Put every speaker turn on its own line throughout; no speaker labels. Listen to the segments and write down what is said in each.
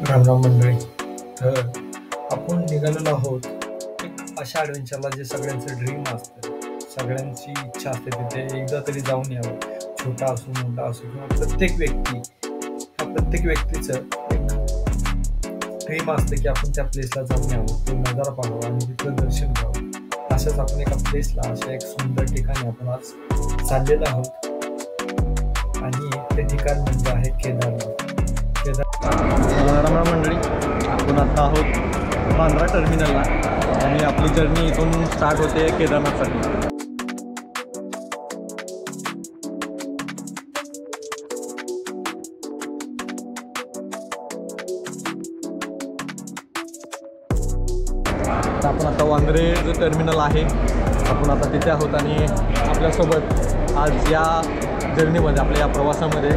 रामराम मंडळी. तर आपण निघालेलो आहोत एक अशा ॲडव्हेंचरला जे सगळ्यांचं ड्रीम असतं, सगळ्यांची इच्छा असते तिथे एकदा तरी जाऊन यावं. छोटा असो मोठा असो किंवा प्रत्येक व्यक्तीचं एक ड्रीम असतं की आपण त्या प्लेसला जाऊन यावं, तो नजारा पाहावा आणि तिथलं दर्शन घ्यावं. असंच आपण एका प्लेसला, अशा एक सुंदर ठिकाणी आपण आज चाललेलो आहोत आणि ते ठिकाण म्हणजे आहे केदारनाथ.
रामराम मंडळी, आपण आत्ता आहोत बांद्रा टर्मिनलला आणि आपली जर्नी इथून स्टार्ट होते केदारनाथसाठी. आपण आता वांद्रे जो टर्मिनल आहे आपण आता तिथे आहोत आणि आपल्यासोबत आज या जर्नीमध्ये, आपल्या या प्रवासामध्ये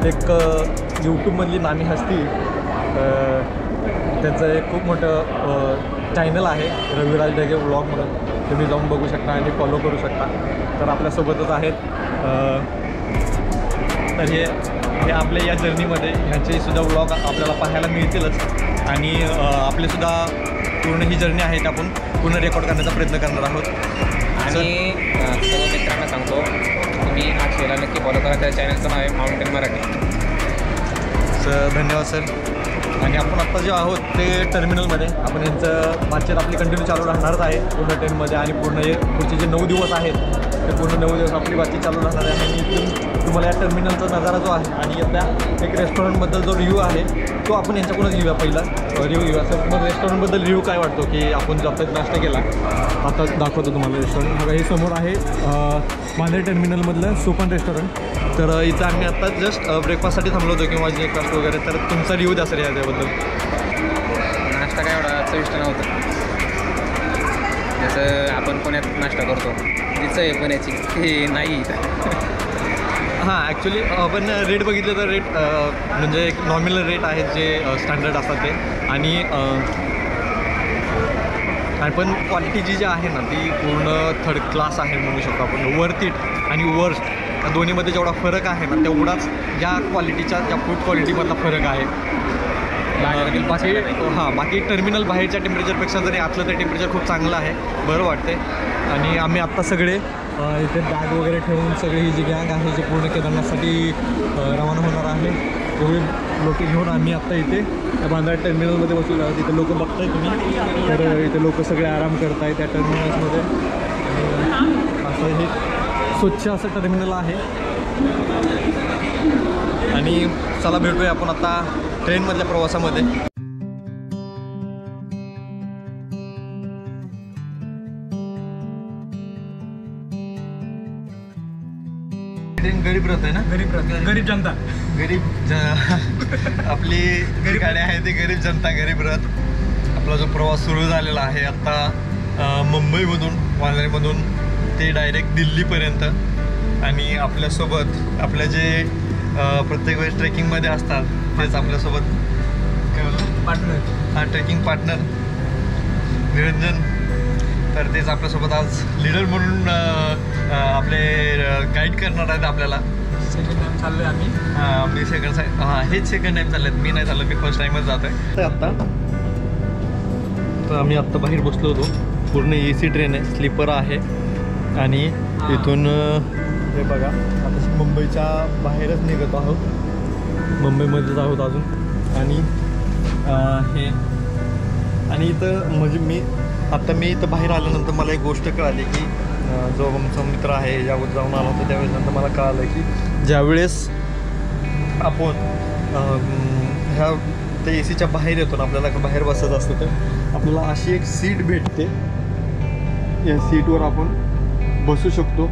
एक यूट्यूबमधली नामी हस्ती, त्याचं एक खूप मोठं चॅनल आहे रविराज ढगे व्लॉग म्हणून, तुम्ही जाऊन बघू शकता आणि फॉलो करू शकता. तर आपल्यासोबतच आहेत. तर हे आपल्या या जर्नीमध्ये ह्यांचेसुद्धा व्लॉग आपल्याला पाहायला मिळतीलच आणि आपलीसुद्धा पूर्ण ही जर्नी आहे ते आपण पूर्ण रेकॉर्ड करण्याचा प्रयत्न करणार आहोत.
आणि सर्व मित्रांना सांगतो, तुम्ही अक्षयला नक्की फॉलो करा. त्या चॅनलचं नाव आहे माउंटेन मराठी.
सर धन्यवाद सर. आणि आपण आत्ता जे आहोत ते टर्मिनलमध्ये, आपण यांचं बातचीत आपली कंटिन्यू चालू राहणारच आहे पूर्ण ट्रेनमध्ये आणि पूर्ण हे पुढचे जे 9 दिवस आहेत ते पूर्ण 9 दिवस आपली बातचीत चालू राहणार आहे. आणि इथून तुम्हाला या टर्मिनलचा नजारा जो आहे आणि यातल्या एक रेस्टॉरंटबद्दल जो रिव्ह्यू आहे तो आपण यांच्याकडूनच घेऊया. पहिला रिव्ह्यू घेऊया. सर मग रेस्टॉरंटबद्दल रिव्ह्यू काय वाटतो की आपण जो आता नाश्ता केला, आता दाखवतो तुम्हाला रेस्टॉरंट. बघा हे समोर आहे बांद्रा टर्मिनलमधलं सोपान रेस्टॉरंट. तर इथं आम्ही आत्ता जस्ट ब्रेकफास्टसाठी थांबलो होतो किंवा ब्रेकफास्ट वगैरे. तर तुमचा रिव्ह्यू द्या सर याच्याबद्दल.
नाश्ता काय एवढा चविष्ट नव्हता, जसं आपण पुण्यात नाश्ता करतो तिचं आहे पुण्याची हे नाही.
हां ॲक्च्युली आपण रेट बघितलं तर रेट म्हणजे एक नॉमिनल रेट आहेत जे स्टँडर्ड असतात ते. आणि पण क्वालिटी जी आहे ना ती पूर्ण थर्ड क्लास आहे म्हणू शकतो आपण. वर्थ इट आणि वर्स्ट या दोन्हीमध्ये जेवढा फरक आहे ना तेवढाच या क्वालिटीच्या, या फूड क्वालिटीमधला फरक आहे. बाकी टर्मिनल बाहेरच्या टेम्परेचरपेक्षा जरी आतलं ते टेम्परेचर खूप चांगलं आहे, बरं वाटते. आणि आम्ही आत्ता सगळे इथे बॅग वगैरे ठेवून सगळी ही जी गँग आहे जी पूर्ण केदारनाथसाठी रवाना होणार आहे तेवढे लोक घेऊन आम्ही आत्ता इथे बांद्रा टर्मिनलमध्ये बसलेलो आहोत. इथे लोक बघताय तुम्ही, तर इथे लोक सगळे आराम करत आहेत त्या टर्मिनल्समध्ये. असं हे स्वच्छ असं टर्मिनल आहे. आणि चला भेटूया आपण आता ट्रेनमधल्या प्रवासामध्ये. गरीब रथ आहे ना, गरीब जनता, आपली गाडी आहे ती गरीब जनता गरीब रथ. आपला जो प्रवास सुरू झालेला आहे आत्ता मुंबईमधून, वांद्रेमधून ते डायरेक्ट दिल्लीपर्यंत. आणि आपल्यासोबत आपल्या जे प्रत्येक वेळेस ट्रेकिंगमध्ये असतात तेच आपल्यासोबत पार्टनर, ट्रेकिंग पार्टनर निरंजन. तर तेच आपल्यासोबत आज लीडर म्हणून आपले गाईड करणार आहेत आपल्याला.
सेकंड टाईम चाललो आहे आम्ही.
मी हेच सेकंड टाईम चालले आहेत. मी नाही चाललं, मी फर्स्ट टाईमच जातो आहे आत्ता. तर आम्ही आत्ता बाहेर बसलो होतो. पूर्ण AC ट्रेन आहे, स्लीपर आहे. आणि इथून हे बघा आता मुंबईच्या बाहेरच निघत आहोत, मुंबईमध्येच आहोत अजून. आणि हे आणि इथं म्हणजे मी इथं बाहेर आल्यानंतर मला एक गोष्ट कळाली की जो आमचा मित्र आहे यावर जाऊन आला होता त्यावेळेस नंतर मला कळालं की ज्यावेळेस आपण ह्या त्या ACच्या बाहेर येतो ना, आपल्याला बाहेर बसायचं असतं तर आपल्याला अशी एक सीट भेटते. या सीटवर आपण बसू शकतो.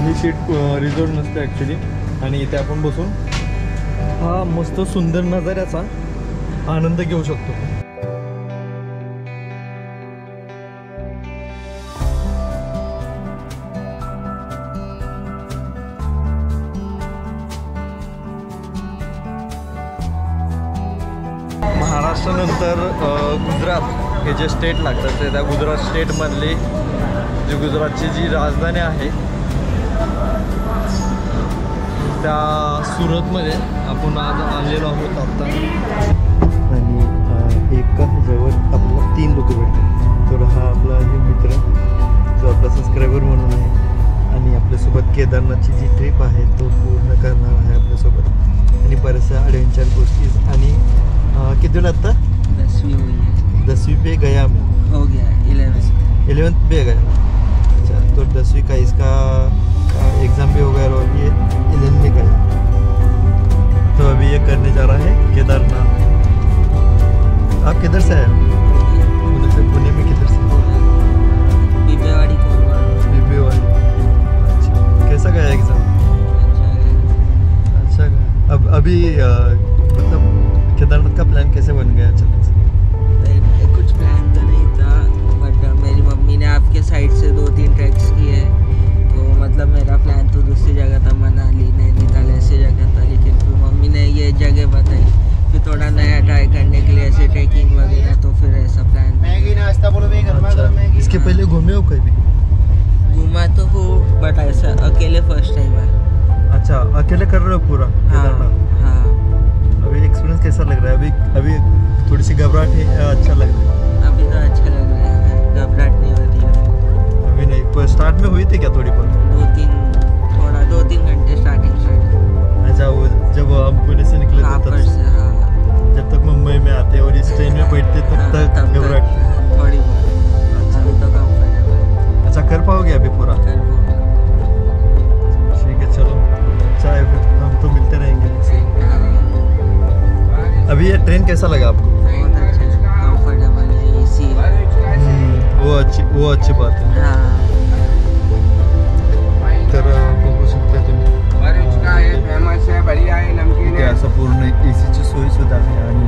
ही सीट रिझर्व नसते ॲक्च्युली. आणि इथे आपण बसून हा मस्त सुंदर नजाऱ्याचा आनंद घेऊ शकतो. महाराष्ट्रानंतर गुजरात हे जे स्टेट लागतात ते त्या गुजरात स्टेटमधली जी गुजरातची जी राजधानी आहे त्या सुरतमध्ये आपण आज आलेलो आहोत आता. आणि एका ह्याच्यावर आपल्याला 3 लोक भेटतात. तर हा आपला आहे मित्र जो आपला सबस्क्रायबर म्हणून आहे आणि आपल्यासोबत केदारनाथची जी ट्रिप आहे तो पूर्ण करणार आहे आपल्यासोबत आणि बऱ्याचशा ॲडव्हेंचर गोष्टी. आणि किती वेळ आता
10वीं हुई है.
10वीं पे गया मैं.
हो गया 11th
पे गया. अच्छा, तो 10वीं का इसका एग्ज़ाम भी हो गया और अभी 11th में गया. तो अभी ये करने जा रहा है केदारनाथ. आप किधर से आए? उधर से. पुणे में किधर से?
बिबेवाड़ी कोरबा.
बिबेवाड़ी. अच्छा, कैसा गया एग्ज़ाम? अच्छा गया. अब अभी मतलब केदारनाथ का प्लान कैसे बन गया चलने से?
कुछ प्लान तो नहीं था बट मेरी मम्मी ने आपके साइड से 2-3 ट्रैक्स किए तो मतलब मेरा प्लान तो दूसरी जगह था, मनाली नैनीताल ऐसी जगह था, लेकिन फिर मम्मी ने ये जगह बताई फिर थोड़ा नया ट्राई करने के लिए ऐसे ट्रैकिंग वगैरह, तो फिर ऐसा प्लान.
अच्छा, इसके पहले घूमे हो कहीं भी?
घूमा तो हो बट ऐसा अकेले फर्स्ट टाइम है.
अच्छा, अकेले कर रहे हो पूरा केदारनाथ?
हाँ.
अभी एक्सपीरियंस कैसा लग रहा है? अभी थोड़ी सी घबराहट है, अच्छा लग रहा है?
अभी तो अच्छा लग रहा है, घबराहट नहीं हो रही है.
अभी नहीं, पर स्टार्ट में हुई थी क्या थोड़ी बहुत?
2-3 घंटे स्टार्टिंग.
अच्छा, वो जब हम पुणे से निकले थे तब
से. हाँ.
जब तक मुंबई में आते और इस ट्रेन में बैठते तब तक घबराहट थी?
थोड़ी बहुत.
अच्छा.
अभी तो कंफर्टेबल.
अच्छा, कर पाओगे अभी पूरा? ठीक है, चलो अच्छा है, फिर हम तो मिलते रहेंगे. अभी ये ट्रेन कैसा लगा आपको?
बहुत अच्छा है, कंफर्टेबल है, एसी है.
वो अच्छी बात है.
हाँ.
तर बघू शकता तुम्ही इथे असं पूर्ण एसीची सोय सुद्धा आहे आणि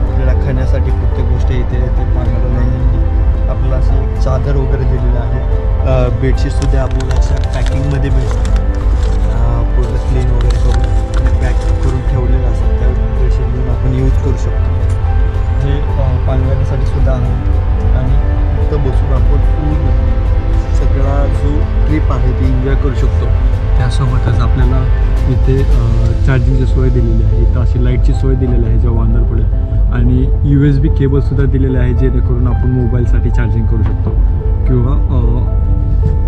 आपल्याला खाण्यासाठी प्रत्येक गोष्ट इथे पाण्याला नाही. आपल्याला अशी एक चादर वगैरे दिलेली आहे. बेडशीट सुद्धा आपल्याला अशा पॅकिंगमध्ये भेटतात. पूर्ण क्लीन वगैरे करून पॅक करून ठेवलेलं असतं. त्या बेडशीट घेऊन आपण यूज करू शकतो. हे पाणघाण्यासाठी सुद्धा आहे आणि इथं बसून आपण पूर्ण सगळा जो ट्रिप आहे ती एन्जॉय करू शकतो. त्यासोबतच आपल्याला इथे चार्जिंगची सोय दिलेली आहे. इथं अशी लाईटची सोय दिलेली आहे जेव्हा अंधार पडेल आणि USB केबलसुद्धा दिलेले आहे जेणेकरून आपण मोबाईलसाठी चार्जिंग करू शकतो किंवा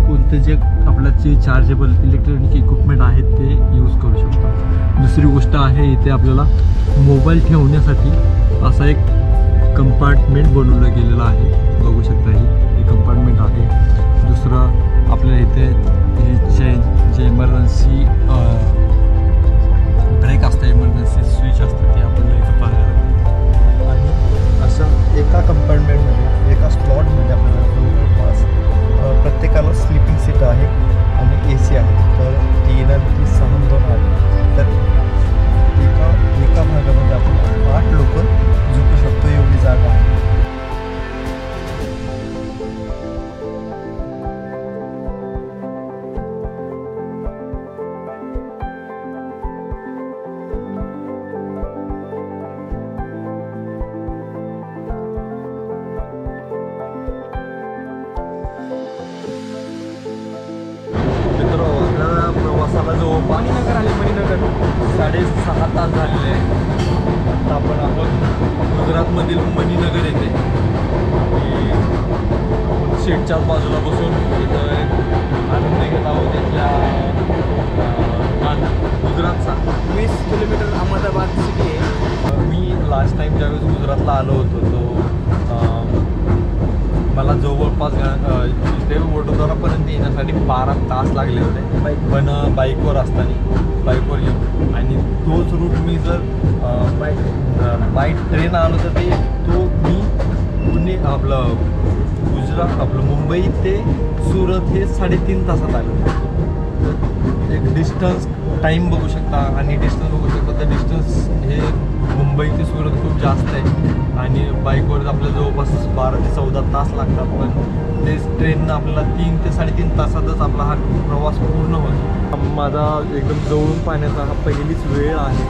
कोणते जे आपलं जे चार्जेबल इलेक्ट्रॉनिक इक्विपमेंट आहेत ते यूज करू शकतो. दुसरी गोष्ट आहे इथे आपल्याला मोबाईल ठेवण्यासाठी असा एक कंपार्टमेंट बनवलं गेलेलं आहे. बघू शकता ही कंपार्टमेंट आहे. दुसरं आपल्याला इथे हे जे इमर्जन्सी ब्रेक असतं, इमर्जन्सी स्विच असतं ते आपल्याला इथं पाहायला. आणि असं एका कंपार्टमेंटमध्ये एका स्लॉटमध्ये आपल्याला जवळपास प्रत्येकाला स्लीपिंग सीट आहे आणि AC आहे. तर 3 आणि 6 2 आहे. तर एका भागामध्ये आपण 8 लोक झोपू शकतो एवढी जागा आहे. प्रवासाला जो मणीनगर आले, मणीनगर 6.5 तास झालेले आहे. आता आपण गुजरातमधील मणीनगर येते सीटच्याच बाजूला बसून इथं आनंद घेत आहोत. इथल्या गुजरातचा
20 किलोमीटर अहमदाबाद सिटी आहे.
मी लास्ट टाईम ज्यावेळेस गुजरातला आलो होतो तो मला जवळपास इथे वडोदरापर्यंत येण्यासाठी 12 तास लागले होते. पण बाईकवर असताना बाईकवर गेलो आणि तोच रूट मी जर बाय ट्रेन आलो तर तो मी पुणे आपलं गुजरात आपलं मुंबई ते सुरत हे 3.5 तासात आलं. एक डिस्टन्स टाईम बघू शकता आणि डिस्टन्स बघू शकता. तर डिस्टन्स हे मुंबई ते सुरत खूप जास्त आहे आणि बाईकवर आपल्याला जवळपास 12 ते 14 तास लागतात. पण तेच ट्रेननं आपल्याला 3 ते 3.5 तासातच आपला हा प्रवास पूर्ण होतो. माझा एकदम जवळून पाहण्याचा हा पहिलीच वेळ आहे.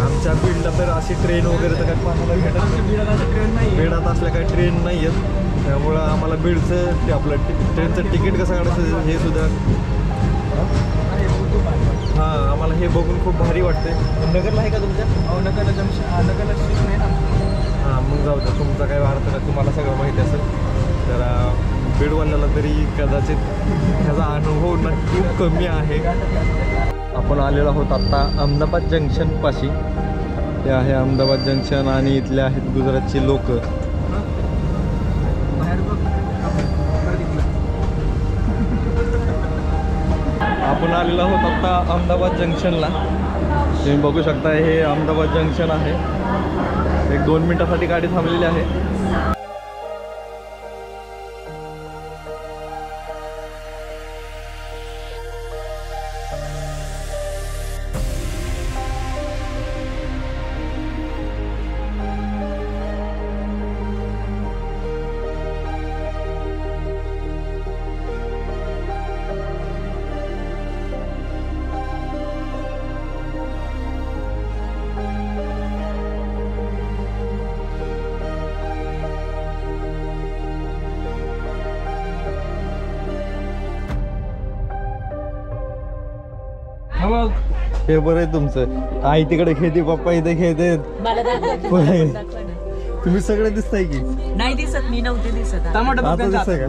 आमच्या फील्डला तर अशी ट्रेन वगैरे तर काही पाहायला भेटत नाही. ट्रेन नाही, वेळात असल्या काही ट्रेन नाही आहेत. त्यामुळं आम्हाला बीडचं ते आपलं ट्रेनचं तिकीट कसं काढायचं हे सुद्धा हां आम्हाला हे बघून खूप भारी वाटते. नगरला आहे का तुमच्या?
नगरला जंक्शन नगरला स्टेशन आहे ना.
हां मग जाऊ द्या, तुमचा काही अर्थ नाही, तुम्हाला सगळं माहिती असेल. तर बीडवाल्याला तरी कदाचित ह्याचा अनुभव नक्की खूप कमी आहे. आपण आलेलो आहोत आत्ता अहमदाबाद जंक्शनपाशी. ते आहे अहमदाबाद जंक्शन आणि इथले आहेत गुजरातची लोक. आपण आलेलो आहोत आत्ता अहमदाबाद जंक्शनला. तुम्ही बघू शकता हे अहमदाबाद जंक्शन आहे. 1-2 मिनिटासाठी गाडी थांबलेली आहे. हे बरं आहे तुमचं. आई तिकडे खेळते, पप्पा इथे खेळते. तुम्ही सगळे दिसताय की
नाही दिसत? मी नव्हते दिसत.
आता दिसतंय का?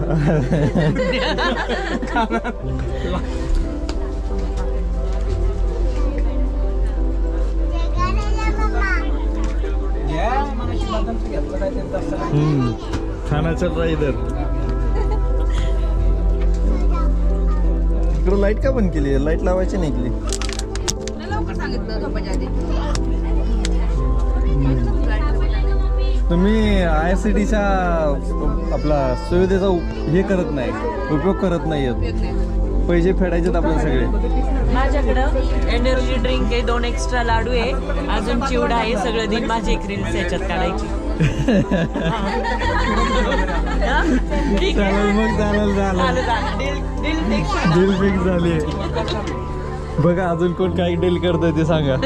खानाचं रायडर. इकडं लाईट का बंद केली? लाईट लावायची नाही इथली. तुम्ही IRCTCच्या आपला सुविधेचा हे करत नाही, उपयोग करत नाही. पैसे फेडायचे आपल्याला सगळे.
माझ्याकडं एनर्जी ड्रिंक आहे, 2 एक्स्ट्रा लाडू आहे, अजून चिवडा आहे. सगळं दिन माझी एक रील्स याच्यात काढायची.
चालेल मग, चालेल डील फिक्स झाली. बघा अजून कोण काय डील करतोय ते सांगा.